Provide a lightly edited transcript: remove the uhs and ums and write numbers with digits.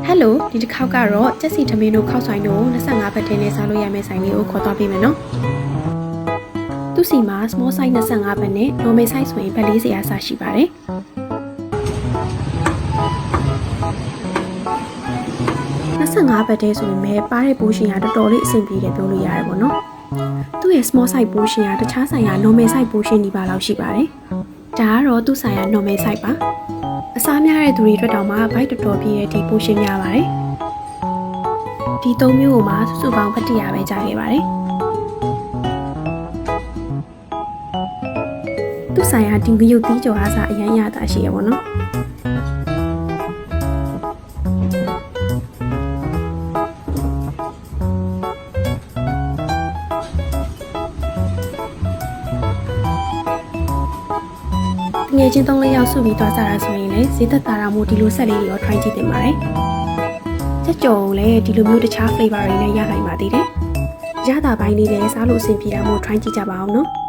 Hello ဒီတစ်ခေါက်ကတော့ကြက်စီသမင်းတို့ခောက်ဆိုင်တို့25ဘတ်ထဲနဲ့စားလို့ရမယ့်ဆိုင်လေးကိုခေါ်သွားပေးမယ်နော်သူစီမှာ small size 25ဘတ်နဲ့ normal size ဆိုရင်ဘတ်40ရာစာရှိပါတယ်25ဘတ်ထဲဆိုရင်ပဲပါးတဲ့ပိုးရှင်ကတော်တော်လေးအဆင်ပြေတယ်ပြောလို့ရတယ်ပေါ့နော်သူ့ရဲ့ small size ပိုးရှင်ကတခြားဆိုင်က normal size ပိုးရှင်ဒီပါလောက်ရှိပါတယ်ဒါကတော့သူ့ဆိုင်က normal size ပါအစားများတဲ့သူတွေအတွက်တောင်မှ bite တော်တော်ပြည့်တဲ့ဒီပိုးရှင်များပါတယ်ဒီ၃မျိုးကိုမှစုစုပေါင်းဖတ်တရပဲကြားခဲ့ပါတယ်သူ့ဆိုင်ကဒီငရုတ်သီးကြော်အားစားအရန်ရတာရှိရပါတော့ငယ်ချင်း3ယောက်စုပြီးသွားစားတာဆိုရင်လည်းဈေးသက်သာတာမို့ဒီလိုဆက်လေးတွေရော try ကြည့်တင်ပါတယ်။ချက်ကြော်လည်းဒီလိုမျိုးတခြား flavor တွေနဲ့ရနိုင်ပါသေးတယ်။ရတာပိုင်းလေးလည်းစားလို့အဆင်ပြေတာမို့ try ကြည့်ကြပါအောင်နော်။